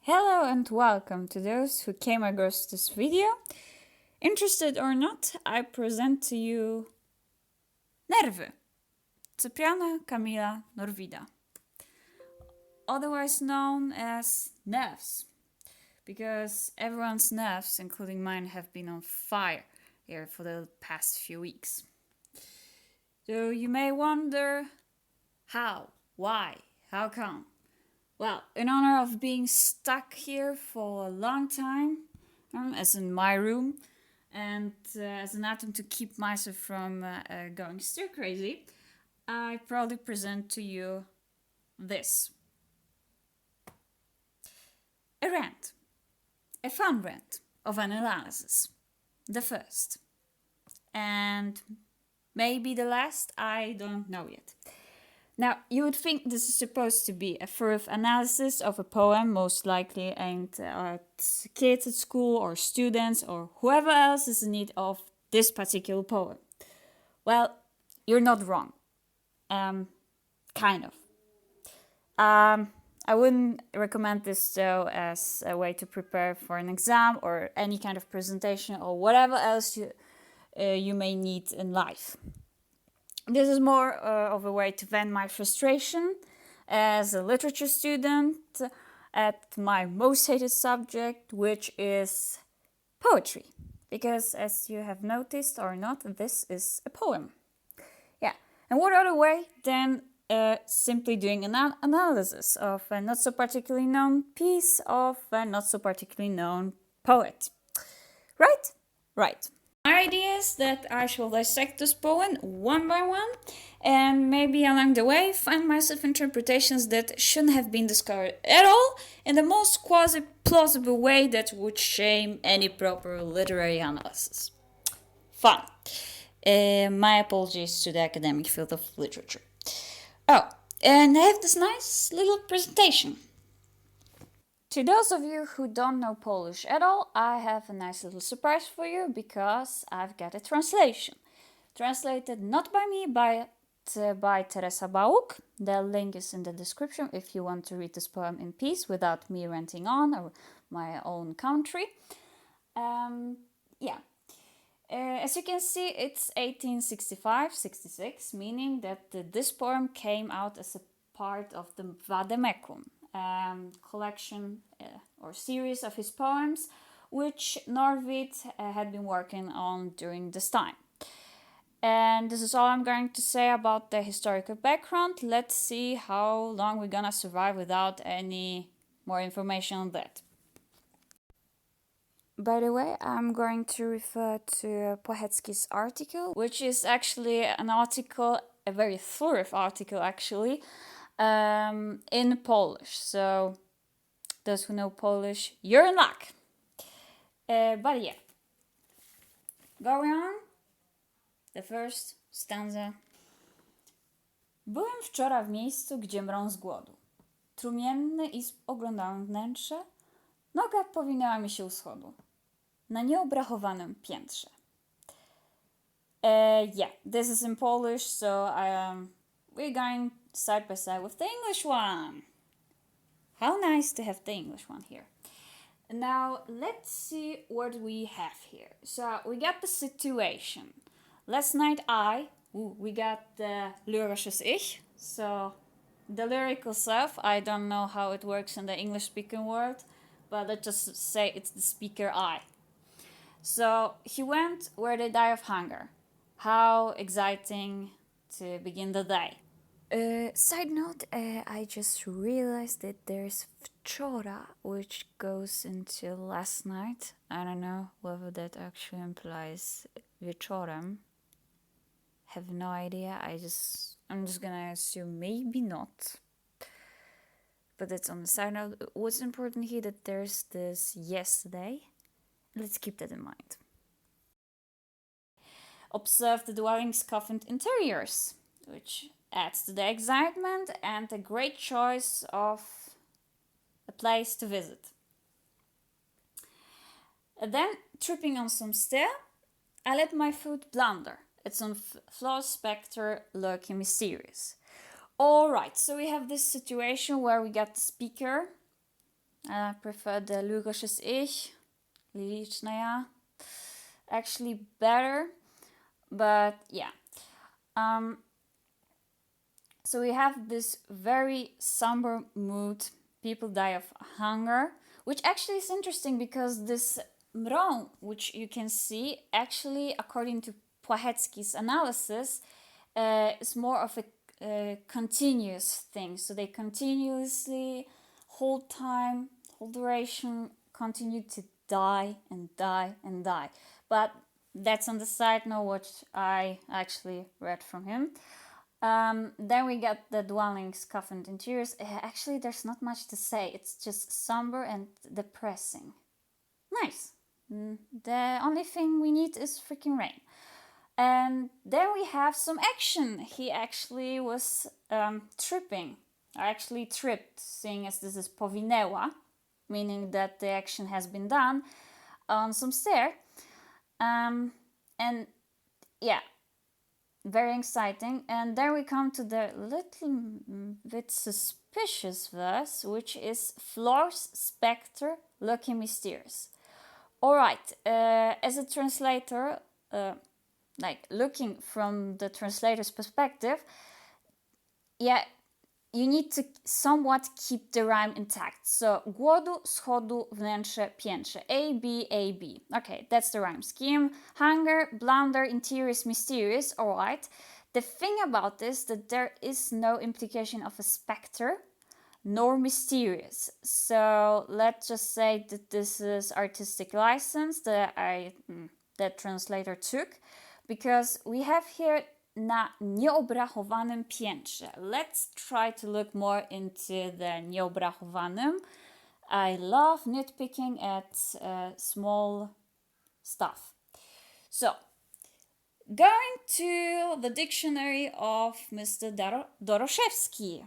Hello and welcome to those who came across this video. Interested or not, I present to you Nerwy, Cypriana Kamila Norwida, otherwise known as Nerves, because everyone's nerves, including mine, have been on fire here for the past few weeks. So you may wonder, how, why, how come? Well, in honor of being stuck here for a long time, as in my room, and as an attempt to keep myself from going stir crazy, I proudly present to you this. A rant. A fun rant of an analysis. The first. And maybe the last, I don't know yet. Now, you would think this is supposed to be a thorough analysis of a poem, most likely aimed at kids at school or students or whoever else is in need of this particular poem. Well, you're not wrong. Kind of. I wouldn't recommend this though as a way to prepare for an exam or any kind of presentation or whatever else you may need in life. This is more of a way to vent my frustration as a literature student at my most hated subject, which is poetry. Because as you have noticed or not, this is a poem. Yeah, and what other way than simply doing an analysis of a not so particularly known piece of a not so particularly known poet. Right? Right. My idea is that I shall dissect this poem one by one and maybe along the way find myself interpretations that shouldn't have been discovered at all in the most quasi-plausible way that would shame any proper literary analysis. Fun. My apologies to the academic field of literature. Oh, and I have this nice little presentation. To those of you who don't know Polish at all, I have a nice little surprise for you because I've got a translation. Translated not by me, but by Teresa Bałuk. The link is in the description if you want to read this poem in peace without me ranting on or my own country. As you can see, it's 1865-66, meaning that this poem came out as a part of the vade-mecum. Collection or series of his poems, which Norwid had been working on during this time. And this is all I'm going to say about the historical background. Let's see how long we're gonna survive without any more information on that. By the way, I'm going to refer to Płachecki's article, which is actually an article, a very thorough article actually, in Polish. So those who know Polish, you're in luck. But yeah, going on, the first stanza. Byłem wczoraj w miejscu, gdzie mrą z głodu. Trumienne i oglądałem wnętrze. Noga powinęła mi się u schodu. Na nieobrachowanym piętrze. Yeah, this is in Polish, so we're going side by side with the English one. How nice to have the English one here. Now, let's see what we have here. So, we got the situation. Last night we got the lyrisches Ich. So, the lyrical self, I don't know how it works in the English-speaking world, but let's just say it's the speaker I. So, he went where they die of hunger. How exciting to begin the day. Side note, I just realized that there's wczora, which goes into last night. I don't know whether that actually implies wieczorem. Have no idea. I'm just gonna assume maybe not. But that's on the side note. What's important here that there's this yesterday. Let's keep that in mind. Observe the dwelling's coffined interiors, which adds to the excitement and a great choice of a place to visit. Then, tripping on some stair, I let my foot blunder. It's on floor spectre looking mysterious. Alright, so we have this situation where we got the speaker. I prefer the lyrisches Ich. Lyriczne, actually better. But yeah. So we have this very somber mood. People die of hunger, which actually is interesting because this mrą, which you can see, actually, according to Płachecki's analysis, is more of a continuous thing. So they continuously, whole time, whole duration, continue to die and die and die. But that's on the side note, what I actually read from him. Then we get the dwellings coffined in tears. Actually, there's not much to say. It's just somber and depressing. Nice. The only thing we need is freaking rain. And then we have some action. He actually was tripping. I actually tripped, seeing as this is powinęła, meaning that the action has been done on some stair. And yeah, very exciting. And then we come to the little bit suspicious verse, which is floor's spectre looking mysterious. Alright, as a translator, like looking from the translator's perspective, yeah, you need to somewhat keep the rhyme intact. So, głodu, schodu, wnętrze, piętrze. A, B, A, B. Okay, that's the rhyme scheme. Hunger, blunder, interior, mysterious. Alright. The thing about this that there is no implication of a spectre, nor mysterious. So, let's just say that this is artistic license that translator took, because we have here na nieobrachowanym piętrze. Let's try to look more into the nieobrachowanym. I love nitpicking at small stuff. So, going to the dictionary of Mr. Doroszewski.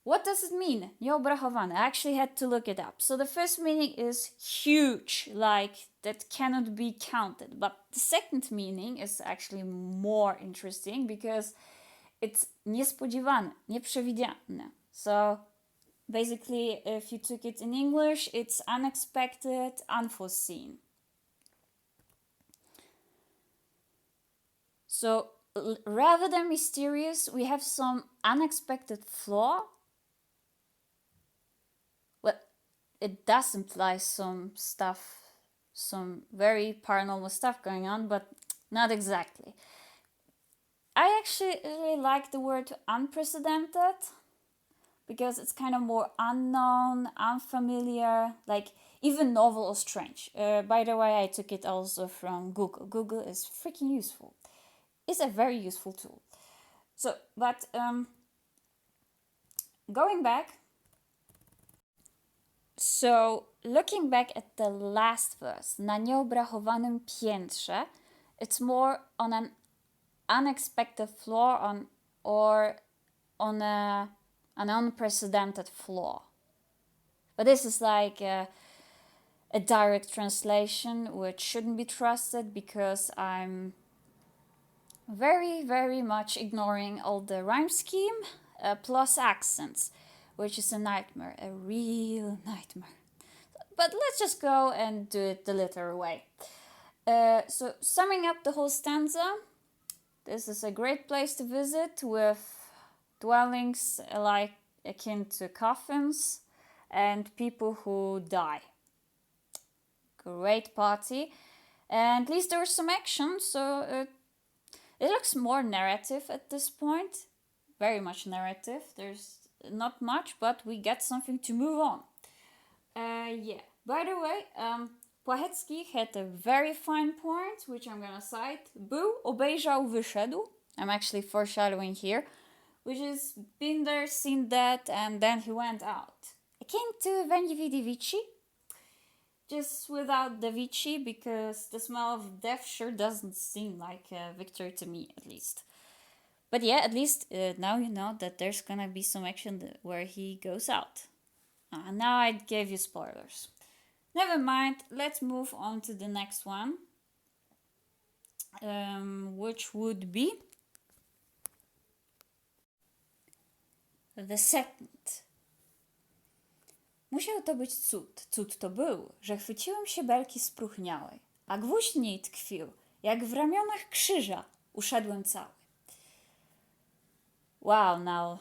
What does it mean? Nieobrachowane. I actually had to look it up. So the first meaning is huge, like that cannot be counted. But the second meaning is actually more interesting because it's niespodziewane, nieprzewidziane. So basically, if you took it in English, it's unexpected, unforeseen. So rather than mysterious, we have some unexpected flaw. Well, it does imply some stuff, some very paranormal stuff going on, but not exactly. I actually really like the word unprecedented because it's kind of more unknown, unfamiliar, like even novel or strange. By the way, I took it also from Google. Google is freaking useful. It's a very useful tool. So, but going back, so looking back at the last verse, na nieobrachowanym piętrze, it's more on an unexpected flaw or on an unprecedented flaw. But this is like a direct translation, which shouldn't be trusted because I'm very, very much ignoring all the rhyme scheme plus accents, which is a nightmare, a real nightmare. But let's just go and do it the literal way. So summing up the whole stanza, this is a great place to visit with dwellings like akin to coffins and people who die. Great party. And at least there was some action, so it looks more narrative at this point. Very much narrative. There's not much, but we get something to move on. Yeah. By the way, Płachecki had a very fine point, which I'm gonna cite. Był, obejrzał, wyszedł. I'm actually foreshadowing here, which is been there, seen that, and then he went out. Akin to Veni Vidi Vici, just without the Vici, because the smell of death sure doesn't seem like a victory to me, at least. But yeah, at least now you know that there's gonna be some action where he goes out. Now I gave you spoilers. Never mind, let's move on to the next one, which would be the second. Musiał to być cud. Cud to był, że chwyciłem się belki spróchniałej, a gwóźdź w niej tkwił, jak w ramionach krzyża uszedłem cały. Wow, now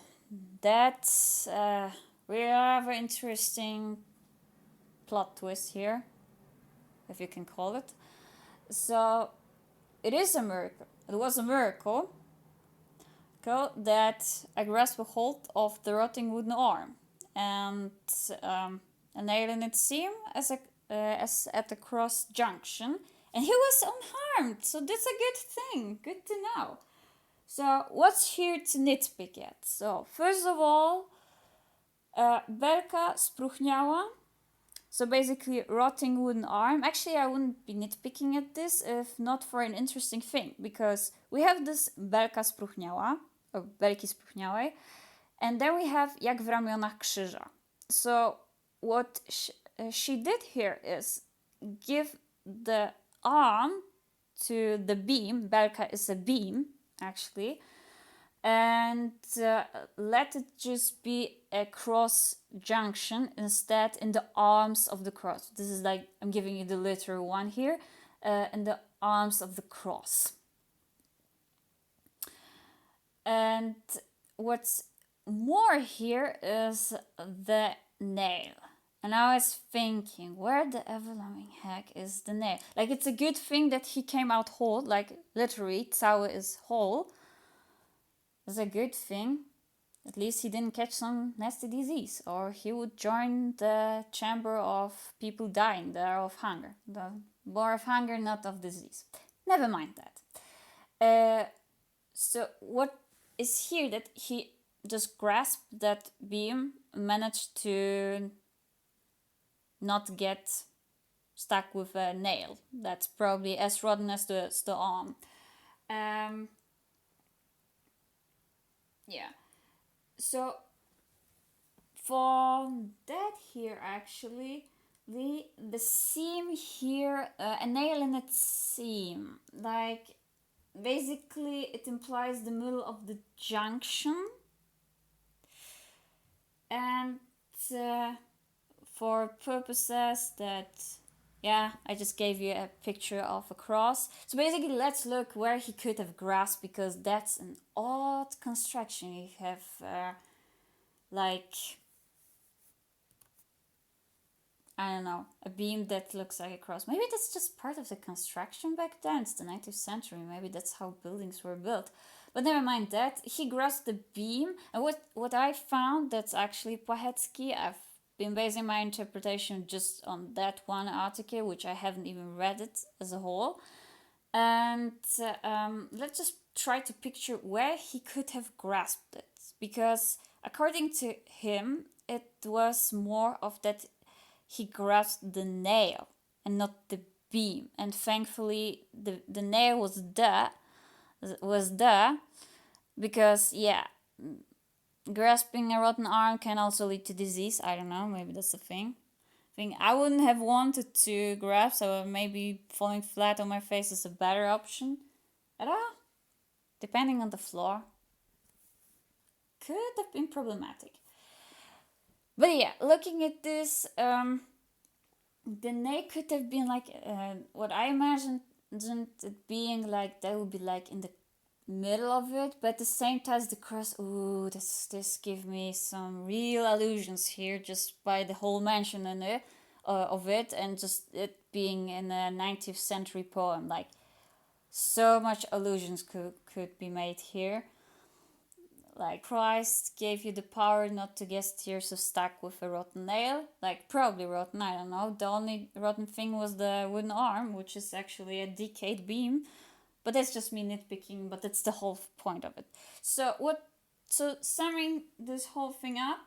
that's a really interesting plot twist here, if you can call it. So, it is a miracle. It was a miracle that I grasped a hold of the rotting wooden arm and a nail in its seam as at the cross junction, and he was unharmed. So that's a good thing. Good to know. So what's here to nitpick at? So first of all, belka spróchniała. So basically, rotting wooden arm. Actually, I wouldn't be nitpicking at this if not for an interesting thing, because we have this belka spróchniała, or belki spróchniałej, and then we have jak w ramionach krzyża. So what she did here is give the arm to the beam. Belka is a beam, actually, and let it just be a cross junction instead in the arms of the cross. This is like, I'm giving you the literal one here, in the arms of the cross. And what's more here is the nail. And I was thinking, where the ever-loving heck is the nail? Like, it's a good thing that he came out whole, like literally, cały is whole. It's a good thing. At least he didn't catch some nasty disease, or he would join the chamber of people dying there of hunger. More of hunger, not of disease. Never mind that. So what is here that he just grasped that beam, managed to not get stuck with a nail. That's probably as rotten as the arm. Yeah. So for that here, actually, the seam here, a nail in its seam, like basically it implies the middle of the junction, and for purposes that, yeah, I just gave you a picture of a cross. So basically, let's look where he could have grasped, because that's an odd construction. You have, like, I don't know, a beam that looks like a cross. Maybe that's just part of the construction back then. It's the 19th century. Maybe that's how buildings were built. But never mind that. He grasped the beam. And what I found, that's actually Płachecki. I've been basing my interpretation just on that one article, which I haven't even read it as a whole. And let's just try to picture where he could have grasped it. Because according to him, it was more of that he grasped the nail and not the beam. And thankfully, the nail was there, because, yeah, grasping a rotten arm can also lead to disease. I don't know, maybe that's the thing. I wouldn't have wanted to grasp, so maybe falling flat on my face is a better option. At all, depending on the floor, could have been problematic. But yeah, looking at this, the nail could have been like, what I imagined it being like, that would be like in the middle of it, but at the same time the cross. Ooh, this give me some real allusions here, just by the whole mention in it, of it, and just it being in a 19th century poem. Like, so much allusions could be made here. Like, Christ gave you the power not to get yourself stuck with a rotten nail. Like, probably rotten, I don't know. The only rotten thing was the wooden arm, which is actually a decayed beam. But that's just me nitpicking, but that's the whole point of it. So summing this whole thing up,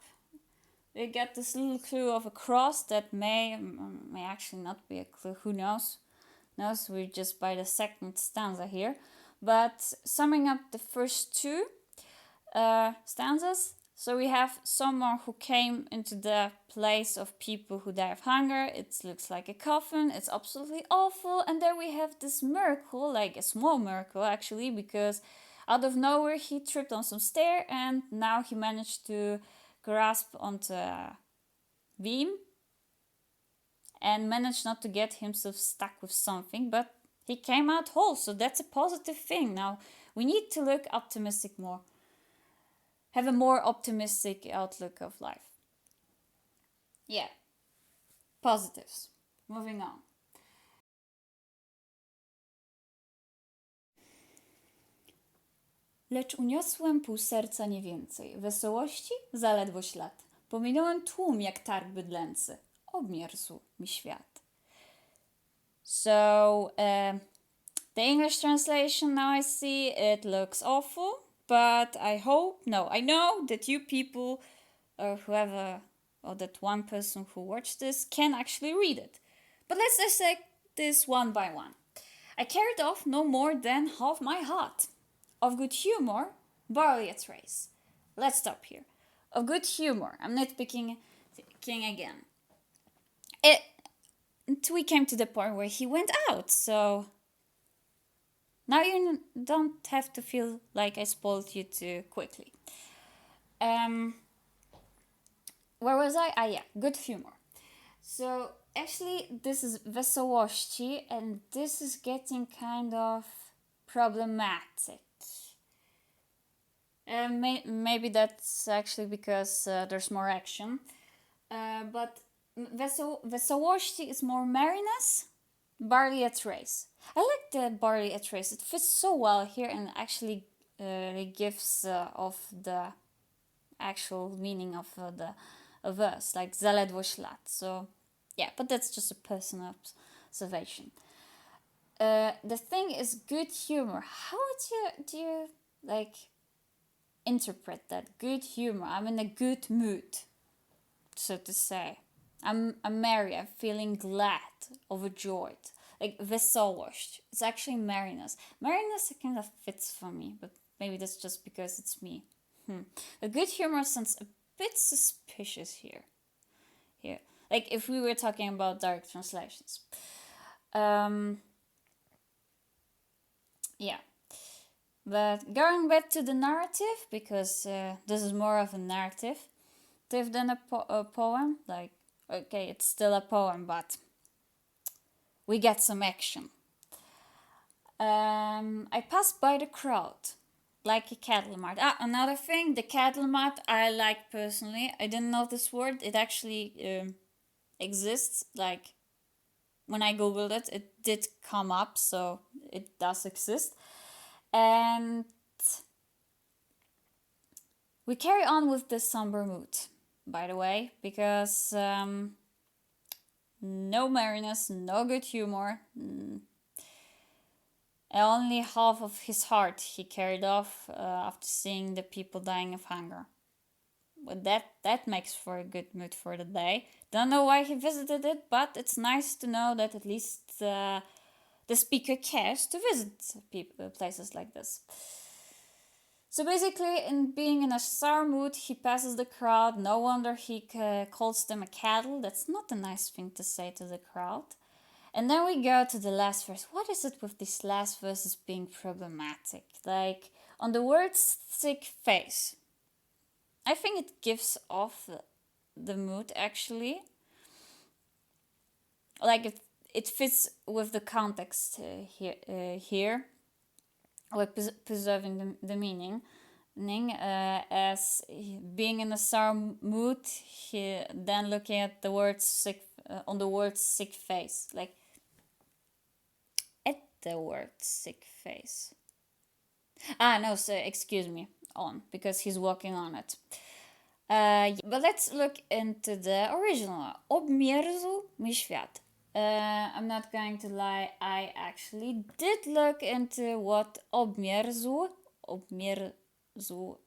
we get this little clue of a cross that may actually not be a clue. Who knows? We're just by the second stanza here. But summing up the first two stanzas, so we have someone who came into the place of people who die of hunger. It looks like a coffin. It's absolutely awful. And there we have this miracle, like a small miracle actually, because out of nowhere he tripped on some stair and now he managed to grasp onto a beam and managed not to get himself stuck with something, but he came out whole, so that's a positive thing. Now we need to look optimistic more, have a more optimistic outlook of life. Yeah, positives. Moving on. Lecz uniosłem pół serca nie więcej. Wesołości zaledwo ślad. Pominąłem tłum jak targ bydlęcy. Obmierzł mi świat. So, the English translation, now I see it looks awful, but I know that you people, or whoever, or that one person who watched this can actually read it. But let's dissect this one by one. I carried off no more than half my heart. Of good humor, barely a trace. Let's stop here. Of good humor, I'm nitpicking again. We came to the point where he went out, so now you don't have to feel like I spoiled you too quickly. Where was I? Yeah, good humor. So actually this is wesołości and this is getting kind of problematic. Maybe that's actually because there's more action. But wesołości is more merriness, barley at race. I like the barley at race. It fits so well here and actually gives of the actual meaning of the verse, like zaledwo ślad. So yeah, but that's just a personal observation. The thing is good humor. How do you like interpret that? Good humor. I'm in a good mood, so to say. I'm merry. I'm feeling glad, overjoyed. Like wesołość. It's actually merriness. Merriness kind of fits for me, but maybe that's just because it's me. The good humor sounds a bit suspicious here. Like if we were talking about direct translations. Yeah. But going back to the narrative, because this is more of a narrative than a poem. Like, okay, it's still a poem, but we get some action. I passed by the crowd, like a cattle mart. Another thing, the cattle mart I like personally. I didn't know this word. It actually exists. Like, when I googled it, it did come up, so it does exist. And we carry on with this somber mood, by the way, because no merriness, no good humor. Only half of his heart he carried off after seeing the people dying of hunger. But that makes for a good mood for the day. Don't know why he visited it, but it's nice to know that at least the speaker cares to visit places like this. So basically, in being in a sour mood, he passes the crowd. No wonder he calls them a cattle. That's not a nice thing to say to the crowd. And then we go to the last verse. What is it with these last verses being problematic? Like, on the word sick face, I think it gives off the mood, actually. Like, it fits with the context here, like preserving the meaning. As being in a sour mood, then looking at the word sick, on the word sick face, like at the word sick face. No, so excuse me, on, because he's walking on it. But let's look into the original. Obmierzł mi świat. I'm not going to lie, I actually did look into what obmierzł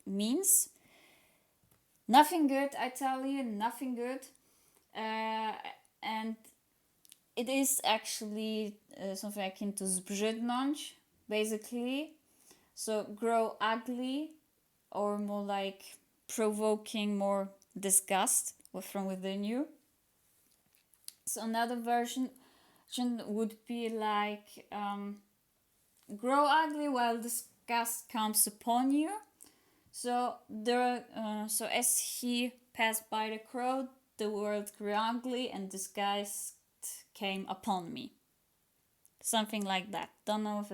means. Nothing good, I tell you, nothing good. And it is actually something akin to zbrzydnąć, basically. So grow ugly, or more like provoking more disgust, from within you. So another version would be like grow ugly while disgust comes upon you. So so as he passed by the crowd, the world grew ugly and disgust came upon me. Something like that. Don't know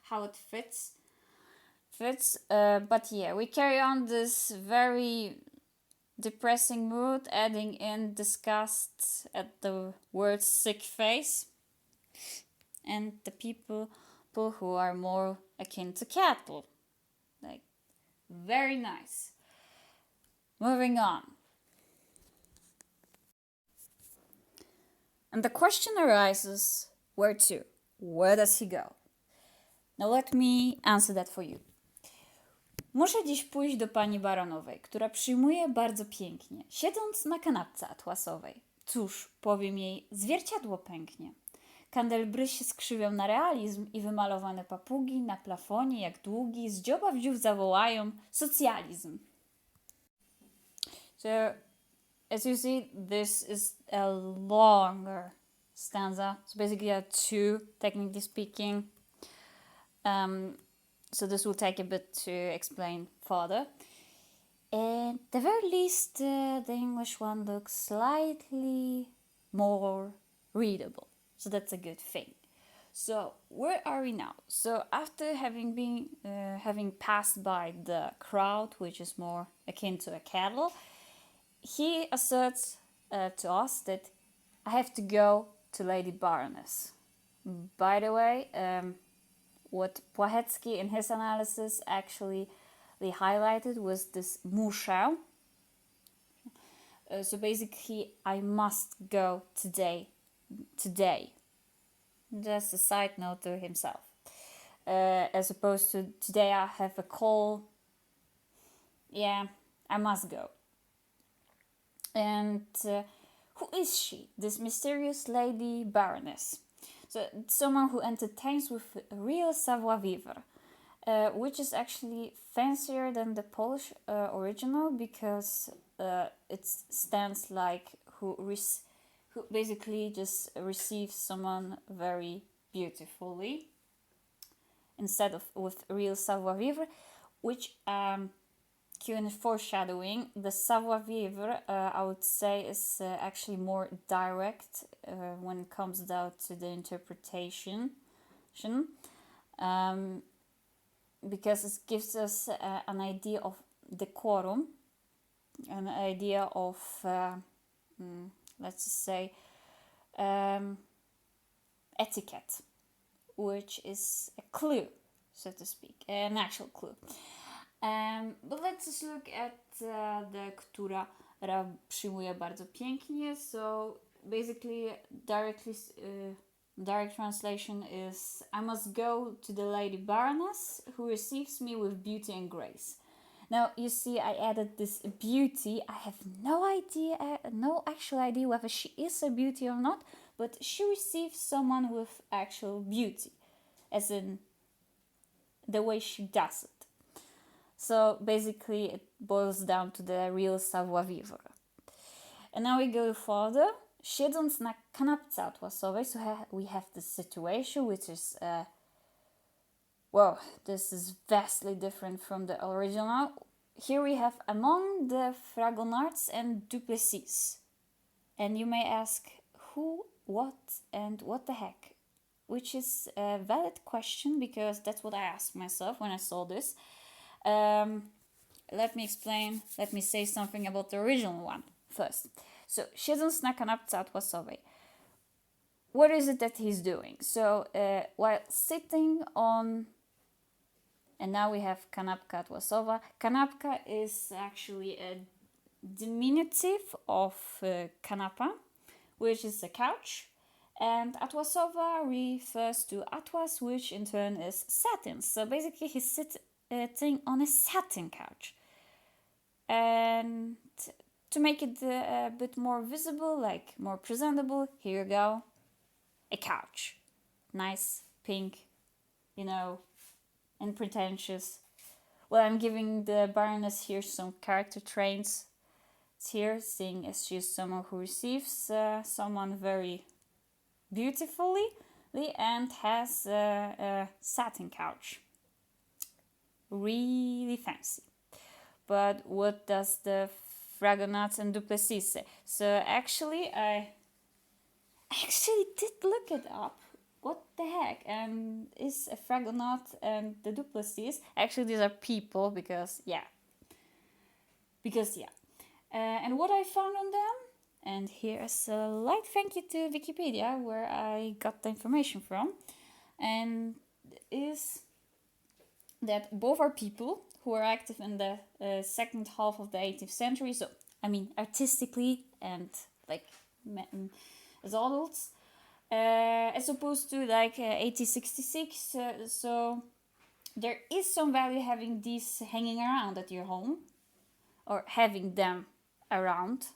how it fits, but yeah, we carry on this very depressing mood, adding in disgust at the word sick face, and the people who are more akin to cattle. Like, very nice. Moving on. And the question arises, where to? Where does he go? Now let me answer that for you. Muszę dziś pójść do pani baronowej, która przyjmuje bardzo pięknie, siedząc na kanapce atłasowej. Cóż, powiem jej, zwierciadło pęknie. Kandelbry się skrzywią na realizm i wymalowane papugi na plafonie jak długi z dzioba w dziób zawołają socjalizm. So, as you see, this is a longer stanza. So basically, there are two, technically speaking. So this will take a bit to explain further. At the very least, the English one looks slightly more readable. So that's a good thing. So where are we now? So after having passed by the crowd, which is more akin to a cattle, he asserts to us that I have to go to Lady Baroness. By the way, what Płachecki in his analysis actually highlighted was this muszę. So basically, I must go today. Just a side note to himself. As opposed to today I have a call. Yeah, I must go. And who is she, this mysterious Lady Baroness? So someone who entertains with real savoir-vivre, which is actually fancier than the Polish original because it stands like who basically just receives someone very beautifully instead of with real savoir-vivre, which in foreshadowing, the savoir-vivre I would say is actually more direct when it comes down to the interpretation, because it gives us an idea of decorum, an idea of let's just say etiquette, which is a clue, so to speak, an actual clue. But let's just look at the która przyjmuje bardzo pięknie. So basically, direct translation is I must go to the Lady Baroness who receives me with beauty and grace. Now you see, I added this beauty. I have no actual idea whether she is a beauty or not, but she receives someone with actual beauty, as in the way she does it. So basically it boils down to the real savoir-vivre. And now we go further. Siedząc na kanapce atłasowej, so we have this situation which is this is vastly different from the original. Here we have among the Fragonards and Duplessis. And you may ask who, what, and what the heck? Which is a valid question because that's what I asked myself when I saw this. Let me explain, let me say something about the original one first. So, siedząc na kanapce atłasowej. What is it that he's doing? So, while sitting on, and now we have kanapka atłasowa. Kanapka is actually a diminutive of kanapa, which is a couch. And atłasowa refers to atlas, which in turn is satin. So basically he's sitting on a satin couch. And to make it a bit more visible, like more presentable, here you go. A couch. Nice, pink, and pretentious. Well, I'm giving the Baroness here some character traits. here, seeing as she is someone who receives someone very beautifully and has a satin couch. Really fancy. But what does the Fragonard and Duplessis say? So actually, I did look it up. What the heck? And is a Fragonard and the Duplessis? Actually, these are people because yeah. And what I found on them, and here is a light thank you to Wikipedia, where I got the information from, and is that both are people who were active in the second half of the 18th century. So, I mean, artistically and like as adults, as opposed to like 1866. So there is some value having these hanging around at your home, or having them around.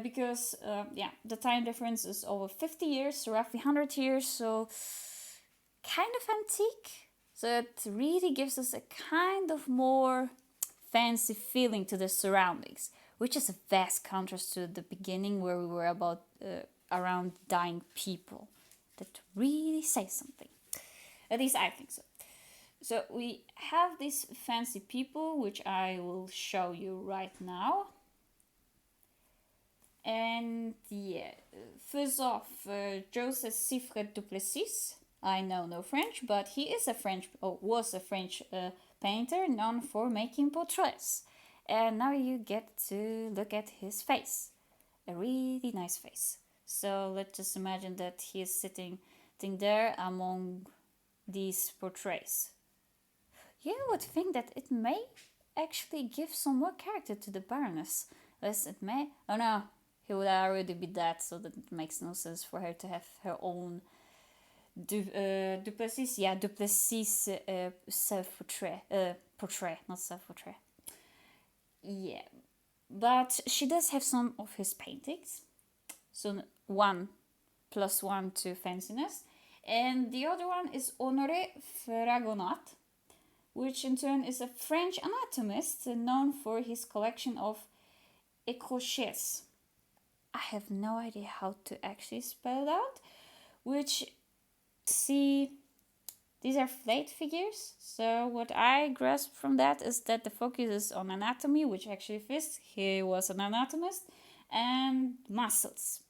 Because the time difference is over 50 years, so roughly 100 years, so kind of antique. So it really gives us a kind of more fancy feeling to the surroundings, which is a vast contrast to the beginning where we were about around dying people. That really say something. At least I think so. So we have these fancy people, which I will show you right now. And yeah, first off, Joseph Siffred Duplessis. I know no French, but he is was a French painter known for making portraits. And now you get to look at his face. A really nice face. So let's just imagine that he is sitting there among these portraits. You would think that it may actually give some more character to the Baroness. Yes, it may. Oh no, he would already be dead, so that it makes no sense for her to have her own Duplessis. Yeah, Duplessis self-portrait. Portrait, not self-portrait. Yeah, but she does have some of his paintings. So 1+1 to fanciness. And the other one is Honoré Fragonard, which in turn is a French anatomist known for his collection of écrochets. I have no idea how to actually spell it out, which these are flayed figures. So what I grasp from that is that the focus is on anatomy, which actually fits. He was an anatomist, and muscles.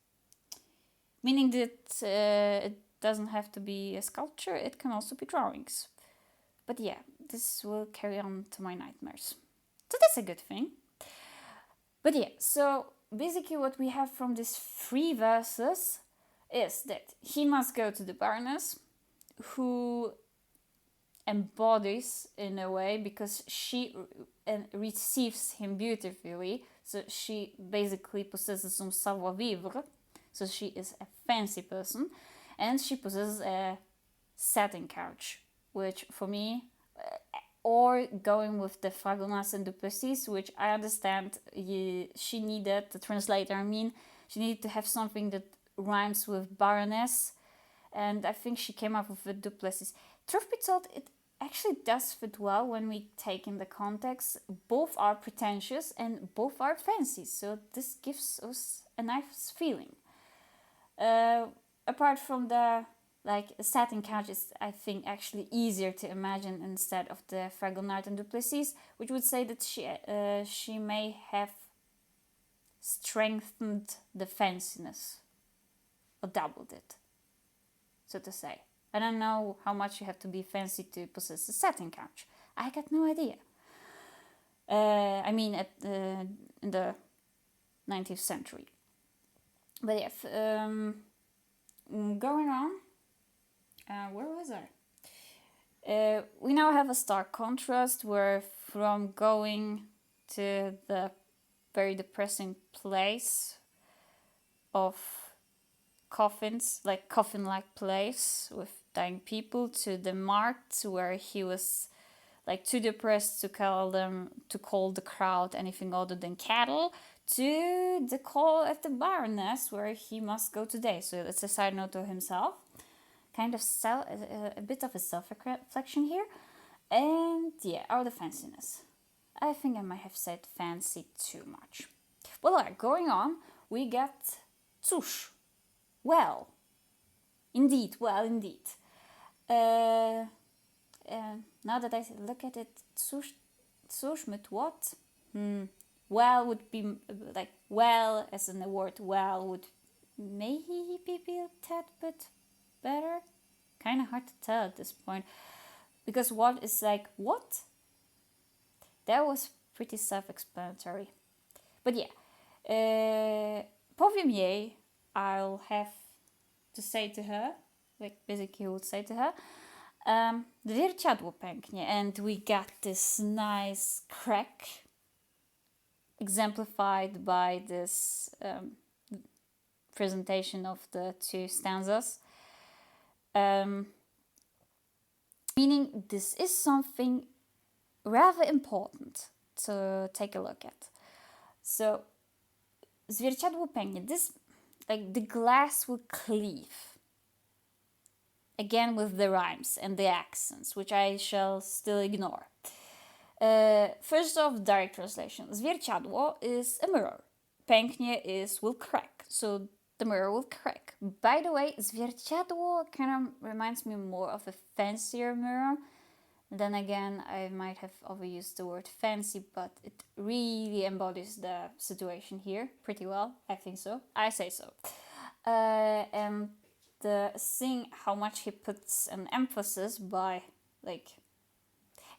Meaning that it doesn't have to be a sculpture, it can also be drawings. But yeah, this will carry on to my nightmares. So that's a good thing. But yeah, so basically what we have from these 3 verses is that he must go to the Baroness, who embodies in a way, because she receives him beautifully. So she basically possesses some savoir-vivre. So she is a fancy person. And she possesses a satin couch, which for me, or going with the Fragonard and Duplessis, which I understand she needed, the translator, she needed to have something that rhymes with Baroness, and I think she came up with the Duplessis. Truth be told, it actually does fit well when we take in the context. Both are pretentious and both are fancy, so this gives us a nice feeling. Apart from the satin couch is, I think, actually easier to imagine instead of the Fragonard and Duplessis, which would say that she may have strengthened the fanciness, or doubled it, so to say. I don't know how much you have to be fancy to possess a satin couch. I got no idea. In the 19th century. But yeah, going on. Where was I? We now have a stark contrast where from going to the very depressing place of coffins, like coffin-like place with dying people, to the markt where he was like too depressed to call the crowd anything other than cattle, to the call at the Baroness where he must go today. So it's a side note to himself. Kind of a bit of a self-reflection here. And yeah, our fanciness. I think I might have said fancy too much. Well, going on, we get cóż. Well. Indeed, well, indeed. Now that I look at it, cóż mit what? Well would be like well, as in the word well would maybe be a tad bit better. Kind of hard to tell at this point, because what is like what? That was pretty self-explanatory. But yeah, powiem jej, I'll have to say to her, like basically would say to her, zwierciadło pęknie, and we got this nice crack exemplified by this presentation of the two stanzas. Meaning this is something rather important to take a look at. So, zwierciadło pęknie, this, like the glass will cleave. Again with the rhymes and the accents, which I shall still ignore. First off, direct translation. Zwierciadło is a mirror. Pęknie is will crack. So the mirror will crack. By the way, zwierciadło kind of reminds me more of a fancier mirror. Then again, I might have overused the word fancy, but it really embodies the situation here pretty well. I think so. I say so. And seeing how much he puts an emphasis by, like,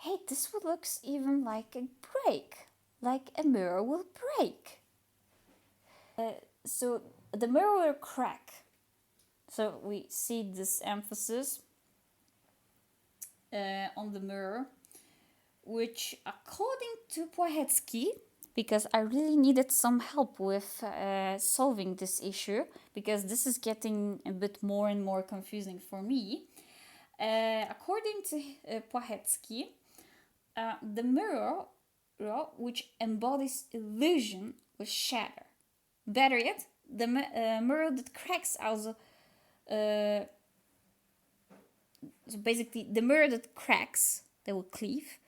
hey, this one looks even like a break, like a mirror will break. So the mirror will crack. So we see this emphasis on the mirror, which according to Płachecki, because I really needed some help with solving this issue, because this is getting a bit more and more confusing for me. According to Płachecki, the mirror, which embodies illusion, will shatter. Better yet, the mirror that cracks also. So basically, the mirror that cracks, that will cleave,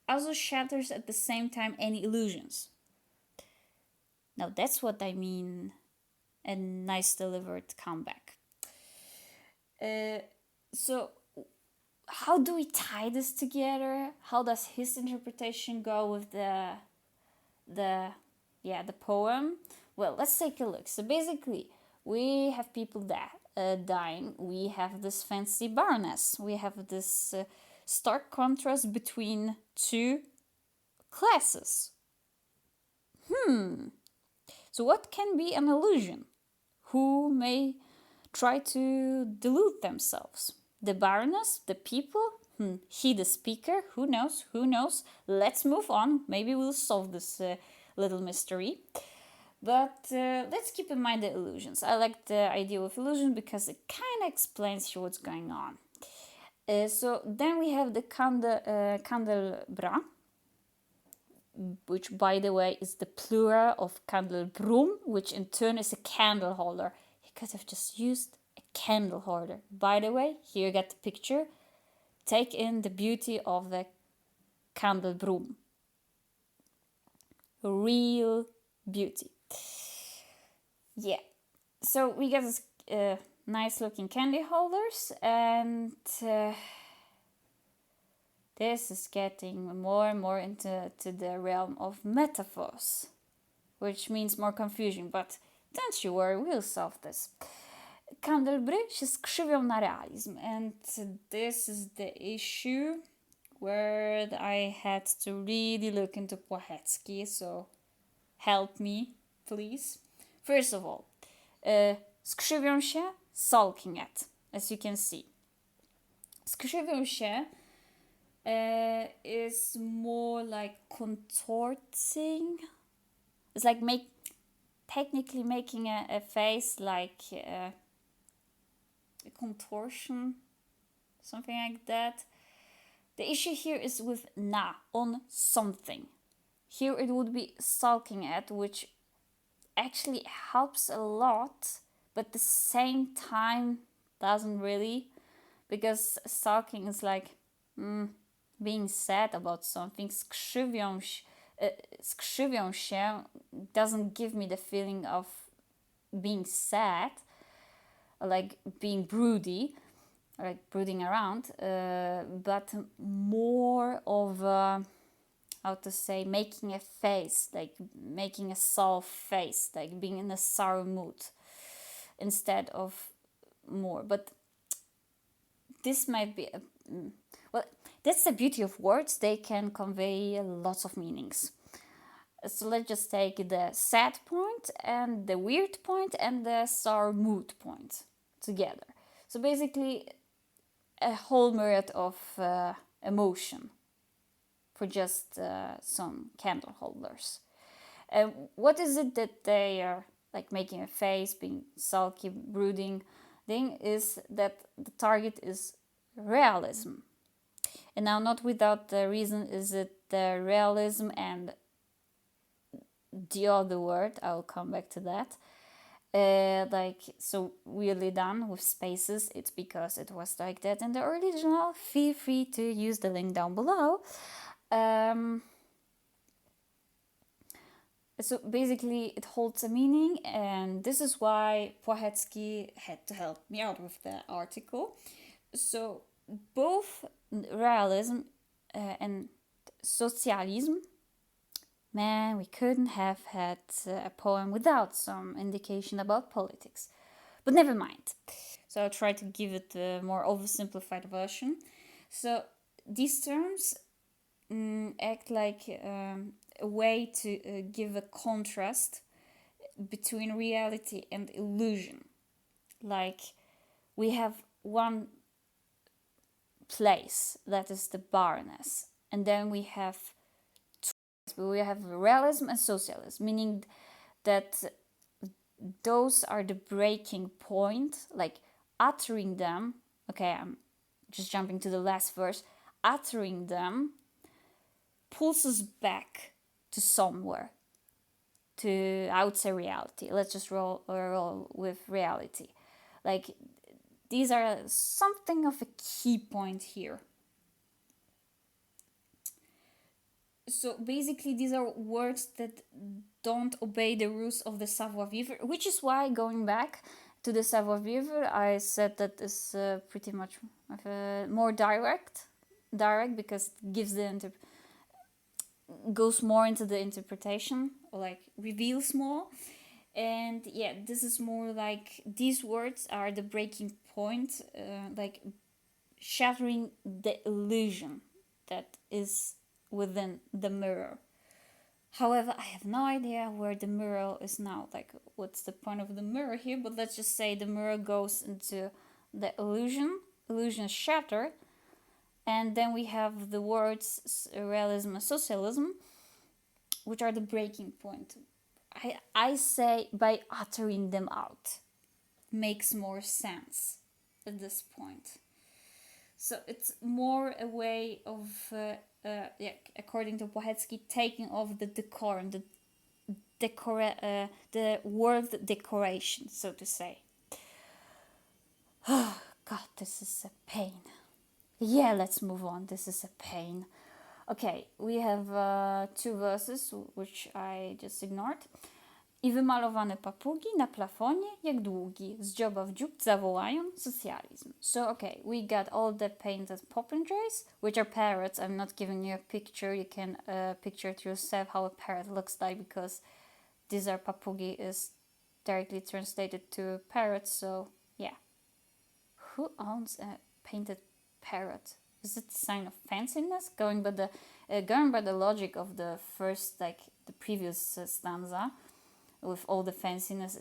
also shatters at the same time any illusions. Now that's what I mean, a nice delivered comeback. So how do we tie this together? How does his interpretation go with the poem? Well, let's take a look. So basically, we have people dying. We have this fancy baroness. We have this stark contrast between two classes. So what can be an illusion? Who may try to delude themselves? The baroness? The people? He the speaker? Who knows? Who knows? Let's move on. Maybe we'll solve this little mystery. But let's keep in mind the illusions. I like the idea of illusion because it kind of explains here what's going on. So then we have the candelabra, which, by the way, is the plural of candelabrum, which in turn is a candle holder. He could have just used a candle holder. By the way, here you get the picture. Take in the beauty of the candelabrum. Real beauty. Yeah. So we get this nice looking candy holders, and this is getting more and more into the realm of metaphors, which means more confusion, but don't you worry, we'll solve this. Kandelbry się skrzywią na realizm, and this is the issue where I had to really look into Płachecki, so help me, please. First of all, skrzywią się, sulking at, as you can see. Skrzywią się is more like contorting. It's like technically making a face like a contortion, something like that. The issue here is with na, on something. Here it would be sulking at, which actually helps a lot, but at the same time doesn't really, because sulking is like being sad about something. Skrzywią skrzywią się doesn't give me the feeling of being sad, like being broody, like brooding around, but more of a, how to say, making a face, like making a sour face, like being in a sour mood instead of more. But this might be well, that's the beauty of words. They can convey lots of meanings. So let's just take the sad point and the weird point and the sour mood point together. So basically a whole myriad of emotion for just some candle holders. What is it that they are like making a face, being sulky, brooding? Thing is that the target is realism. And now, not without the reason is it the realism and the other word, I'll come back to that. So weirdly done with spaces, it's because it was like that in the original. Feel free to use the link down below. So basically it holds a meaning, and this is why Płachecki had to help me out with the article. So both realism and socialism, man, we couldn't have had a poem without some indication about politics. But never mind. So I'll try to give it a more oversimplified version. So these terms act like a way to give a contrast between reality and illusion. Like we have one place that is the barrenness, and then we have realism and socialism, meaning that those are the breaking point, like uttering them. Okay, I'm just jumping to the last verse. Uttering them pulls us back to somewhere, to, I would say, reality. Let's just roll with reality. Like these are something of a key point here. So basically these are words that don't obey the rules of the savoir-vivre, which is why, going back to the savoir-vivre, I said that is pretty much more direct because it gives goes more into the interpretation, or like reveals more. And yeah, this is more like these words are the breaking point, like shattering the illusion that is within the mirror. However, I have no idea where the mirror is now, like what's the point of the mirror here, but let's just say the mirror goes into the illusion shatter, and then we have the words realism and socialism, which are the breaking point. I say by uttering them out makes more sense at this point. So it's more a way of, according to Płachecki, taking off the decorum, the word decoration, so to say. Oh, God, this is a pain. Yeah, let's move on. This is a pain. Okay, we have two verses, which I just ignored. I wymalowane papugi na plafonie jak długi, z dzioba w dziób zawołają socjalizm. So, okay, we got all the painted popinjays, which are parrots. I'm not giving you a picture. You can picture it yourself how a parrot looks like, because these are papugi is directly translated to parrots. So, yeah. Who owns a painted parrot? Is it a sign of fanciness? Going by the logic of the first, like the previous stanza, with all the fanciness,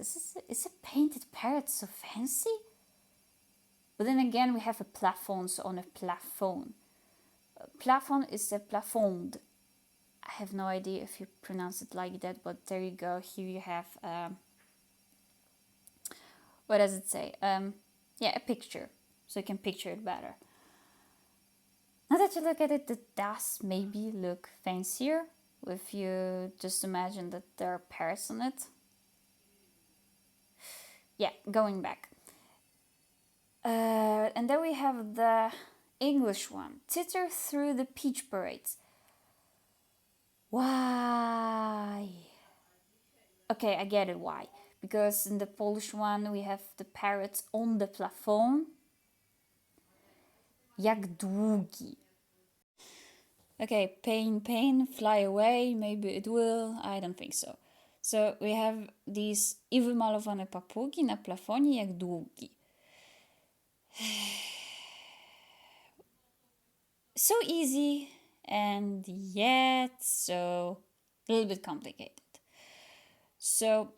is a painted parrot so fancy? But then again, we have a plafond on a plafond. Plafond is a plafond. I have no idea if you pronounce it like that, but there you go. Here you have, what does it say? A picture, so you can picture it better. Now that you look at it, it does maybe look fancier if you just imagine that there are parrots on it. Yeah, going back. And then we have the English one. Titter through the peach parades. Why? Okay, I get it why. Because in the Polish one we have the parrots on the plafond. Jak długi. Okay, pain, fly away, maybe it will, I don't think so. So we have these i wymalowane papugi na plafonie jak długi. So easy and yet so a little bit complicated. So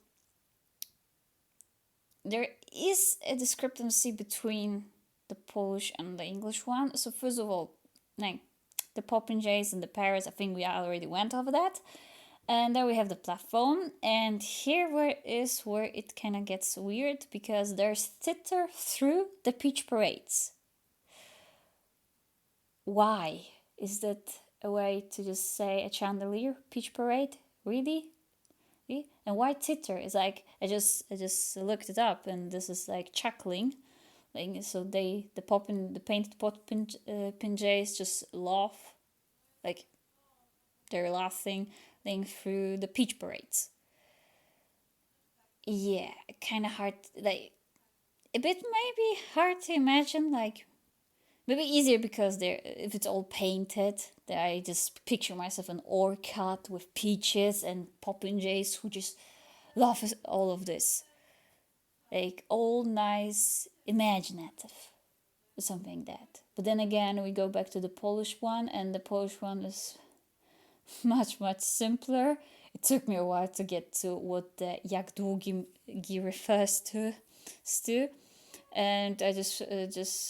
there is a discrepancy between the Polish and the English one. So first of all, the popinjays and the parrots, I think we already went over that. And then we have the plafond, and here where it kind of gets weird, because there's theater through the peach parades. Why? Is that a way to just say a chandelier peach parade? Really? And why theater? It's like I just looked it up, and this is like chuckling. Like, so the painted popinjays just laugh, like they're laughing through the peach parades. Yeah, kind of hard, like a bit maybe hard to imagine, like maybe easier because if it's all painted, that I just picture myself an orchard with peaches and popinjays who just love all of this, like all nice, imaginative, something like that. But then again, we go back to the Polish one, and the Polish one is much simpler. It took me a while to get to what the jak długi refers to, and I just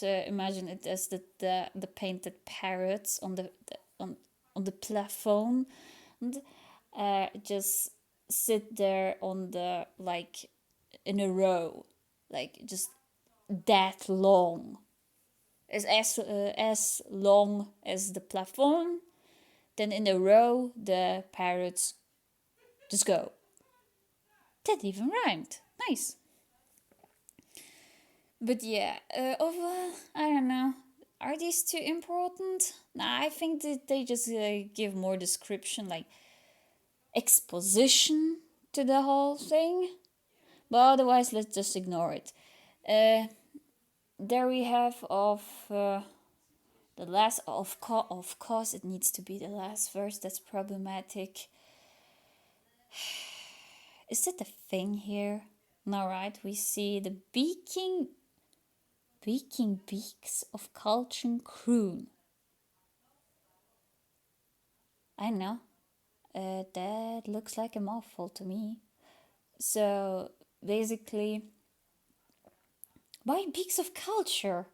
imagine it as the painted parrots on the plafond, and just sit there on the, like, in a row, like just that long, as long as the plafond. Then in a row the parrots just go. That even rhymed. Nice. But yeah, overall, I don't know. Are these too important? Nah, I think that they just give more description, like exposition to the whole thing. But otherwise, let's just ignore it. There we have the last, of course, it needs to be the last verse. That's problematic. Is that the thing here? No, right? We see the beaking beaks of culture croon. I know. That looks like a mouthful to me. So basically, why beaks of culture?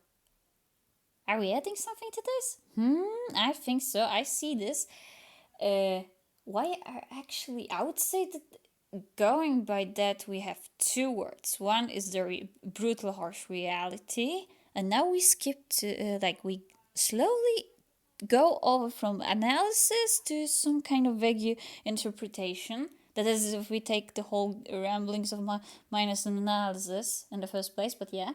Are we adding something to this? I think so. I see this. Why are actually, I would say that going by that, we have two words. One is the brutal, harsh reality, and now we skip to, we slowly go over from analysis to some kind of vague interpretation. That is, if we take the whole ramblings of minus an analysis in the first place, but yeah.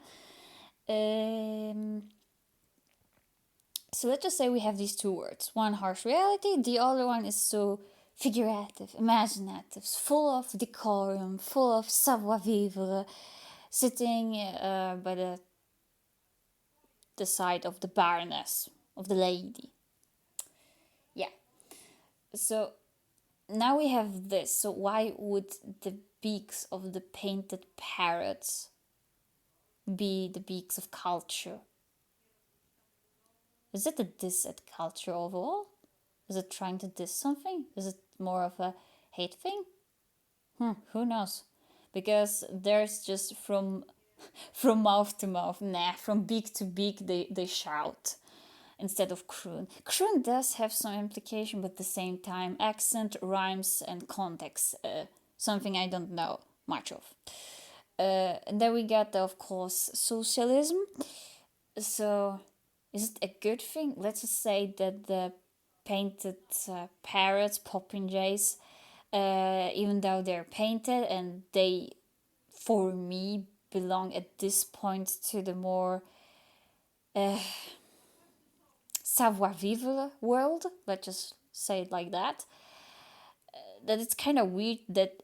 So let's just say we have these two words. One, harsh reality. The other one is so figurative, imaginative, full of decorum, full of savoir-vivre, sitting by the side of the baroness, of the lady. Yeah. So now we have this. So why would the beaks of the painted parrots be the beaks of culture? Is it a diss at culture overall? Is it trying to diss something? Is it more of a hate thing? Who knows? Because there's just from mouth to mouth, from beak to beak, they shout instead of croon. Croon does have some implication, but at the same time, accent, rhymes, and context, something I don't know much of. And then we got, of course, socialism. So is it a good thing? Let's just say that the painted parrots, popinjays, even though they're painted and they, for me, belong at this point to the more savoir-vivre world, let's just say it like that. that it's kind of weird that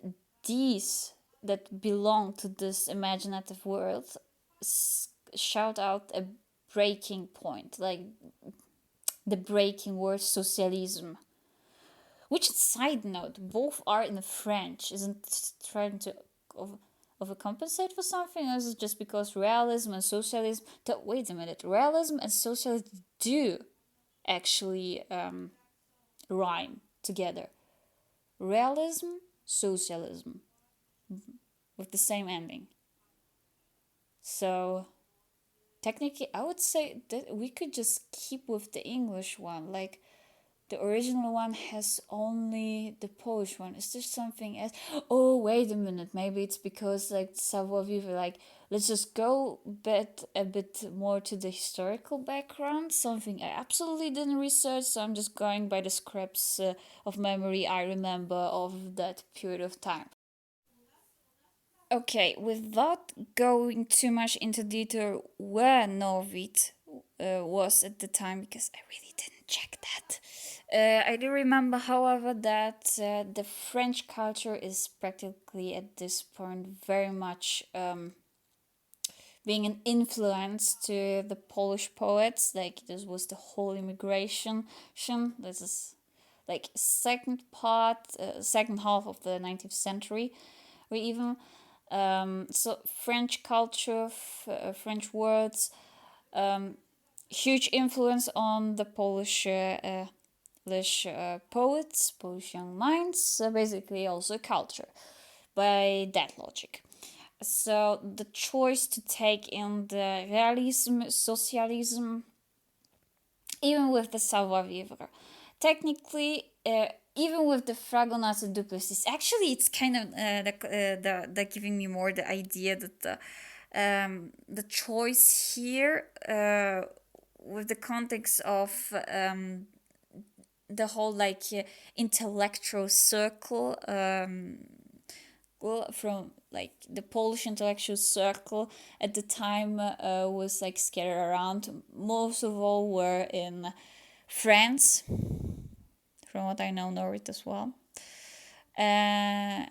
these that belong to this imaginative world shout out a breaking point, like the breaking word socialism. Which, side note, both are in French. Isn't trying to overcompensate for something, or is it just because realism and socialism? Wait a minute, realism and socialism do actually rhyme together. Realism, socialism, with the same ending. So technically, I would say that we could just keep with the English one. Like, the original one has only the Polish one. Is there something else? Oh, wait a minute. Maybe it's because, like, savoir-vivre, like, let's just go a bit more to the historical background. Something I absolutely didn't research, so I'm just going by the scraps of memory I remember of that period of time. Okay, without going too much into detail where Norwid was at the time, because I really didn't check that. I do remember, however, that the French culture is practically at this point very much being an influence to the Polish poets. Like, this was the whole immigration. This is like second half of the 19th century, or even so French culture, French words, huge influence on the Polish poets, Polish young minds, basically also culture, by that logic. So the choice to take in the realism, socialism, even with the savoir-vivre, technically, even with the Fragonard and Duplessis, actually it's kind of the giving me more the idea that the choice here with the context of the whole like intellectual circle from like the Polish intellectual circle at the time was like scattered around. Most of all were in France, from what I know, Norwid as well. And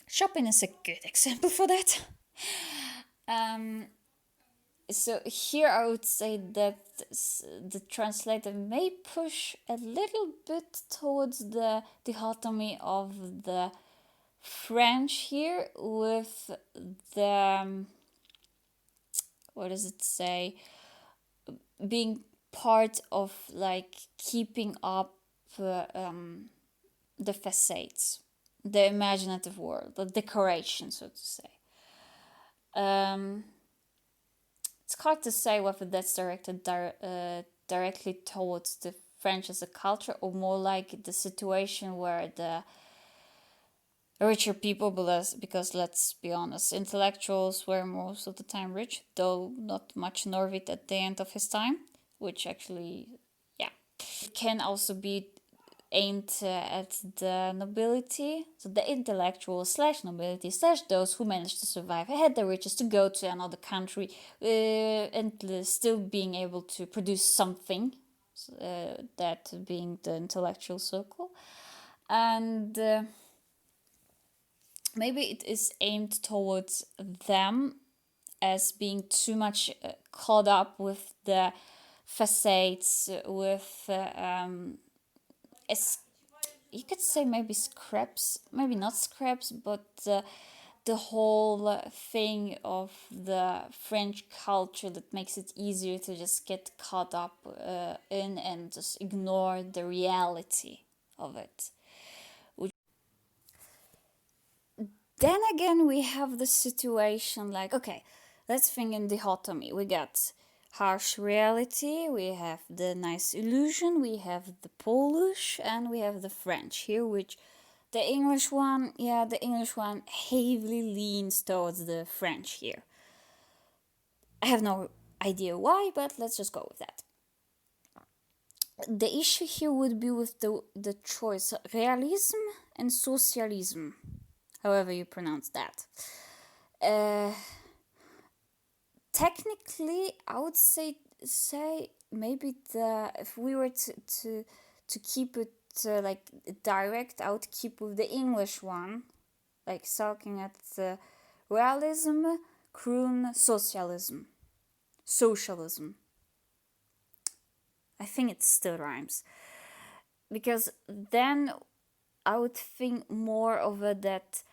Chopin is a good example for that. So here I would say that the translator may push a little bit towards the dichotomy of the French here with the what does it say, being part of like keeping up the facades, the imaginative world, the decoration, so to say. It's hard to say whether that's directed directly towards the French as a culture, or more like the situation where the richer people, because let's be honest, intellectuals were most of the time rich, though not much Norwid at the end of his time, which actually, yeah, can also be aimed at the nobility, so the intellectuals slash nobility slash those who managed to survive, had the riches to go to another country and still being able to produce something, that being the intellectual circle. And maybe it is aimed towards them as being too much caught up with the facades, with you could say maybe scraps, maybe not scraps, but the whole thing of the French culture that makes it easier to just get caught up in and just ignore the reality of it. Then again, we have the situation like, okay, let's think in dichotomy. We got harsh reality, we have the nice illusion, we have the Polish, and we have the French here, which the English one heavily leans towards the French here. I have no idea why, but let's just go with that. The issue here would be with the choice realism and socialism, however you pronounce that. Technically, I would say maybe if we were to keep it like direct, I would keep with the English one, like talking at realism, kroon, socialism. I think it still rhymes. Because then I would think more of it that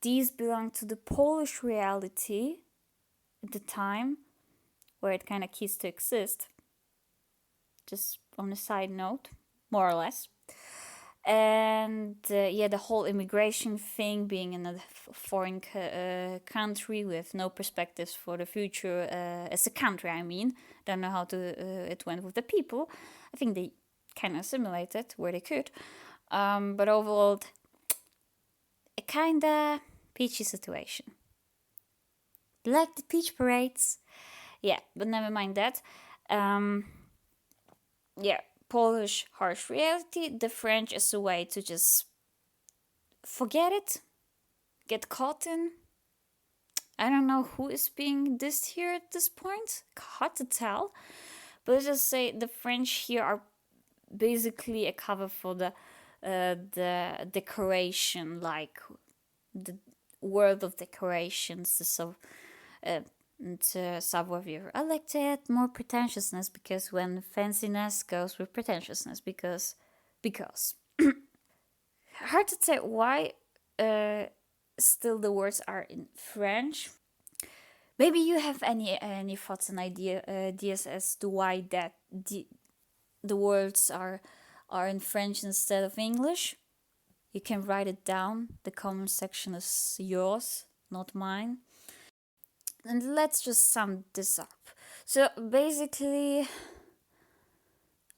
these belong to the Polish reality at the time where it kind of ceased to exist. Just on a side note, more or less. And the whole immigration thing, being in a foreign country with no perspectives for the future as a country, I mean. Don't know how it went with the people. I think they kind of assimilated where they could. But overall, a kind of peachy situation. Like the peach parades. Yeah, but never mind that. Polish harsh reality. The French is a way to just forget it, get caught in. I don't know who is being dissed here at this point. Hard to tell. But let's just say the French here are basically a cover for the decoration, like the world of decorations, savoir-vivre. I like to add more pretentiousness because when fanciness goes with pretentiousness, because hard to say why still the words are in French. Maybe you have any thoughts and ideas as to why that the words are in French instead of English. You can write it down. The comment section is yours, not mine. And let's just sum this up. So basically,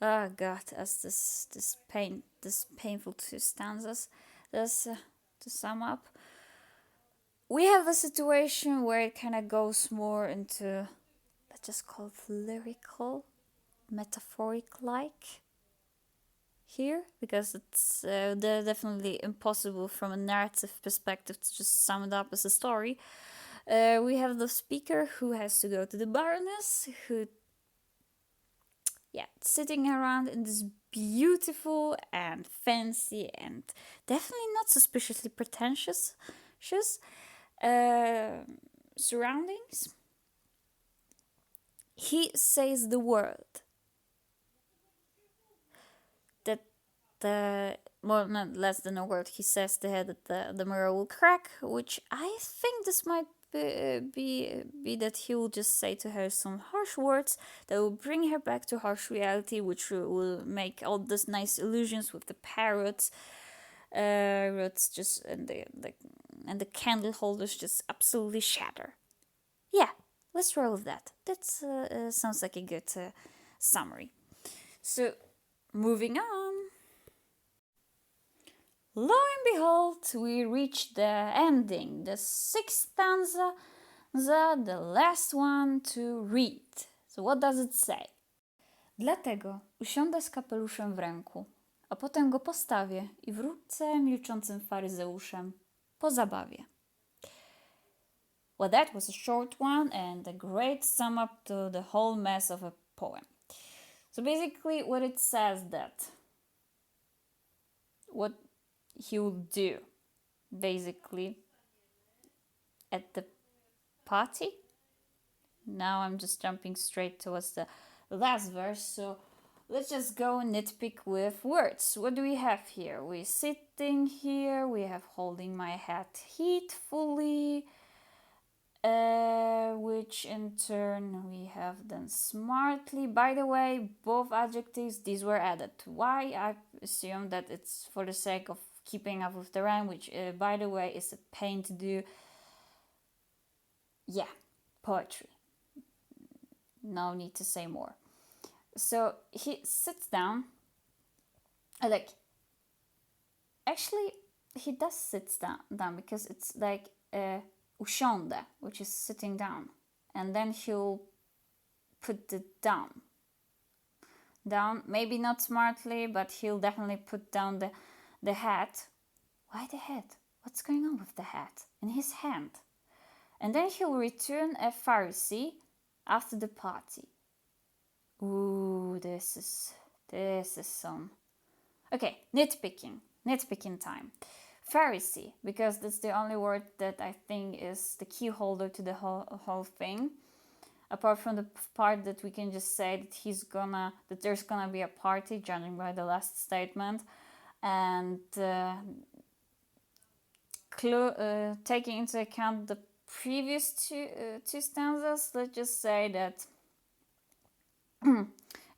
oh god, as this painful two stanzas. Just to sum up, we have a situation where it kind of goes more into, let's just call it lyrical, metaphoric-like here, because it's definitely impossible from a narrative perspective to just sum it up as a story. We have the speaker who has to go to the Baroness, who, sitting around in this beautiful and fancy and definitely not suspiciously pretentious surroundings. He says the word that more not less than a word. He says that the mirror will crack, which I think this might be that he will just say to her some harsh words that will bring her back to harsh reality, which will make all these nice illusions with the parrots just and the candle holders just absolutely shatter. Yeah, let's roll with that. That sounds like a good summary. So, moving on. Lo and behold, we reach the ending, the sixth stanza, the last one to read. So what does it say? Dlatego usiądę z kapeluszem w ręku, a potem go postawię i wrócę milczącym faryzeuszem po zabawie. Well, that was a short one and a great sum up to the whole mess of a poem. So basically what it says that what he will do basically at the party. Now I'm just jumping straight towards the last verse, so let's just go nitpick with words. What do we have here? We're sitting here, we have holding my hat heedfully, which in turn we have done smartly. By the way, both adjectives, these were added. Why? I assume that it's for the sake of keeping up with the rhyme, which by the way is a pain to do. Yeah, poetry. No need to say more. So he sits down. Actually, he does sit down because it's like usiądę, which is sitting down, and then he'll put it down. Maybe not smartly, but he'll definitely put down the hat. Why the hat? What's going on with the hat in his hand? And then he'll return a Pharisee after the party. Ooh, this is some. Okay, nitpicking time. Pharisee, because that's the only word that I think is the key holder to the whole thing. Apart from the part that we can just say that there's gonna be a party, judging by the last statement, and taking into account the previous two stanzas, let's just say that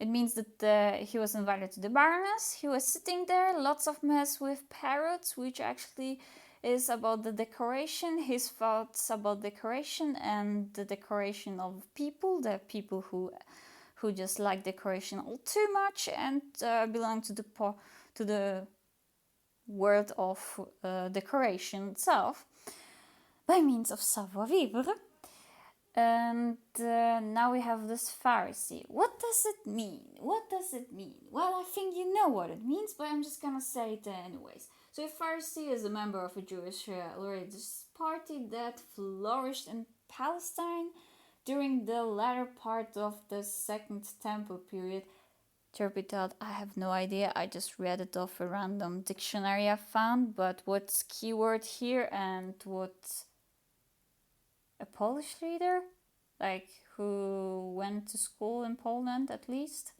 it means that he was invited to the Baroness. He was sitting there, lots of mess with parrots, which actually is about the decoration, his thoughts about decoration and the decoration of people, the people who just like decoration all too much and belong to the world of decoration itself by means of savoir-vivre. And now we have this Pharisee. What does it mean? What does it mean? Well, I think you know what it means, but I'm just gonna say it anyways. So a Pharisee is a member of a Jewish religious party that flourished in Palestine during the latter part of the Second Temple period. Turbitat, I have no idea. I just read it off a random dictionary I found, but what's keyword here and what a Polish reader, like who went to school in Poland at least,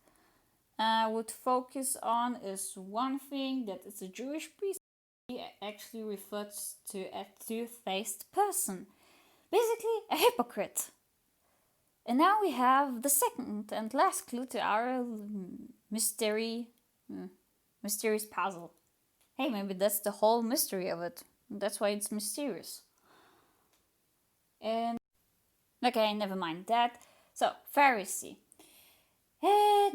would focus on is one thing, that it's a Jewish priest. He actually refers to a two-faced person, basically a hypocrite. And now we have the second and last clue to our mysterious puzzle. Hey, maybe that's the whole mystery of it. That's why it's mysterious. And okay, never mind that. So, Pharisee.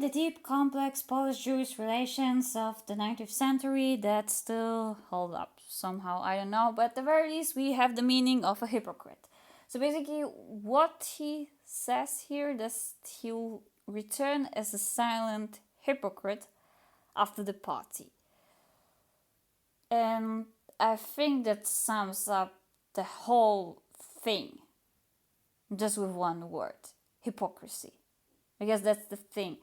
The deep, complex Polish-Jewish relations of the 19th century that still hold up somehow, I don't know. But at the very least, we have the meaning of a hypocrite. So basically, what he says here is he'll return as a silent hypocrite after the party. And I think that sums up the whole thing just with one word: hypocrisy. Because that's the thing,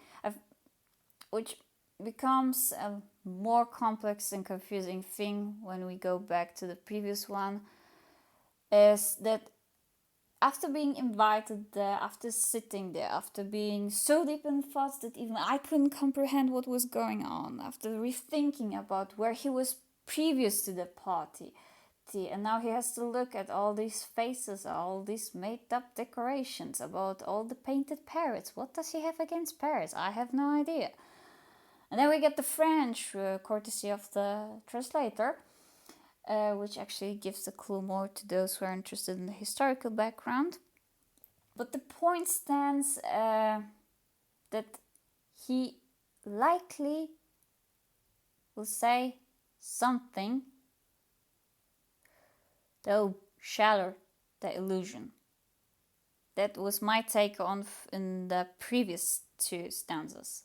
which becomes a more complex and confusing thing when we go back to the previous one, is that after being invited there, after sitting there, after being so deep in thoughts that even I couldn't comprehend what was going on, after rethinking about where he was previous to the party, and now he has to look at all these faces, all these made-up decorations, about all the painted parrots. What does he have against parrots? I have no idea. And then we get the French, courtesy of the translator, which actually gives a clue more to those who are interested in the historical background. But the point stands that he likely will say something that will shatter the illusion. That was my take on in the previous two stanzas.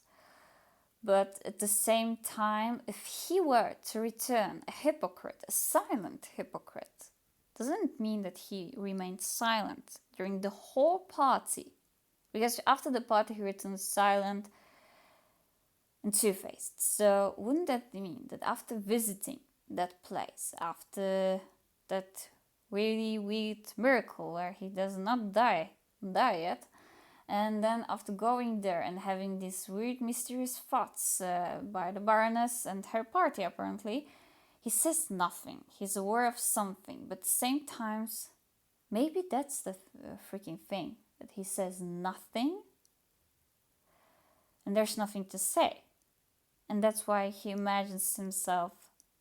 But at the same time, if he were to return a hypocrite, a silent hypocrite, doesn't mean that he remained silent during the whole party. Because after the party he returns silent and two-faced. So wouldn't that mean that after visiting that place, after that really weird miracle where he does not die yet, and then after going there and having these weird mysterious thoughts by the Baroness and her party apparently, he says nothing. He's aware of something, but at the same time, maybe that's the freaking thing, that he says nothing and there's nothing to say. And that's why he imagines himself,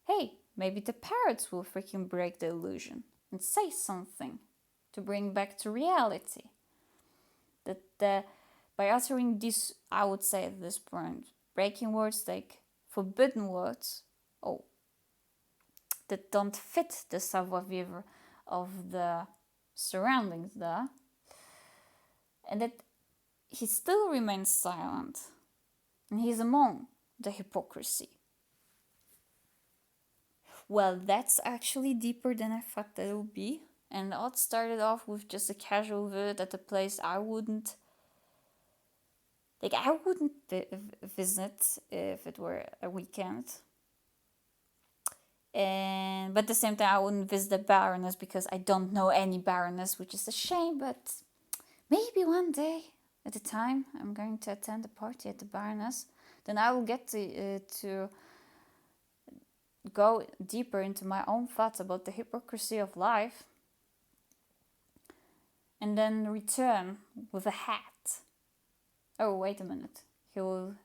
hey, maybe the parrots will freaking break the illusion and say something to bring back to reality. That by uttering these, I would say at this point, breaking words like forbidden words, that don't fit the savoir-vivre of the surroundings there, and that he still remains silent, and he's among the hypocrisy. Well, that's actually deeper than I thought that it would be. And it started off with just a casual visit at a place I wouldn't visit if it were a weekend. But at the same time, I wouldn't visit the Baroness because I don't know any Baroness, which is a shame. But maybe one day, at a time, I'm going to attend a party at the Baroness. Then I will get to go deeper into my own thoughts about the hypocrisy of life, and then return with a hat. Oh, wait a minute. He will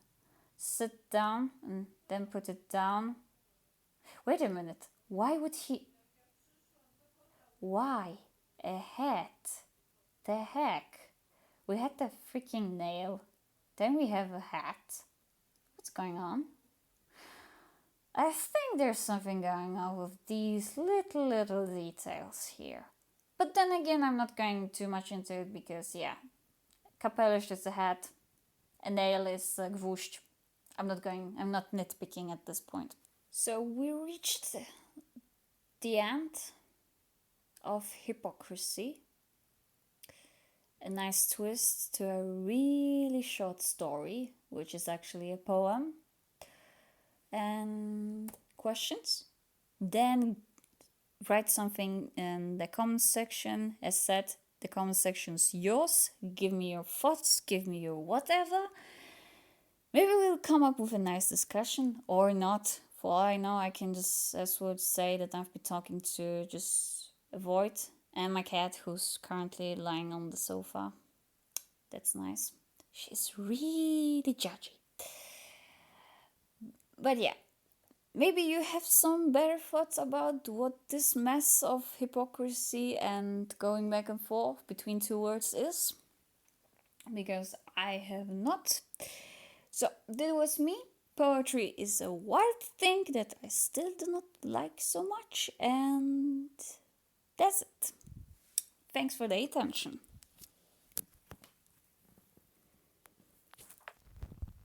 sit down and then put it down. Wait a minute. Why would he? Why? A hat? The heck? We had the freaking nail. Then we have a hat. What's going on? I think there's something going on with these little details here. But then again, I'm not going too much into it because, yeah, Kapell is a hat, a nail is a gwóźdź. I'm not nitpicking at this point. So we reached the end of hypocrisy. A nice twist to a really short story, which is actually a poem. And questions? Then write something in the comment section. As said, the comment section's yours. Give me your thoughts, give me your whatever. Maybe we'll come up with a nice discussion or not. For all I know, I can just as well say that I've been talking to just avoid, and my cat who's currently lying on the sofa. That's nice. She's really judgy. But yeah, maybe you have some better thoughts about what this mess of hypocrisy and going back and forth between two words is. Because I have not. So that was me. Poetry is a wild thing that I still do not like so much, and that's it. Thanks for the attention.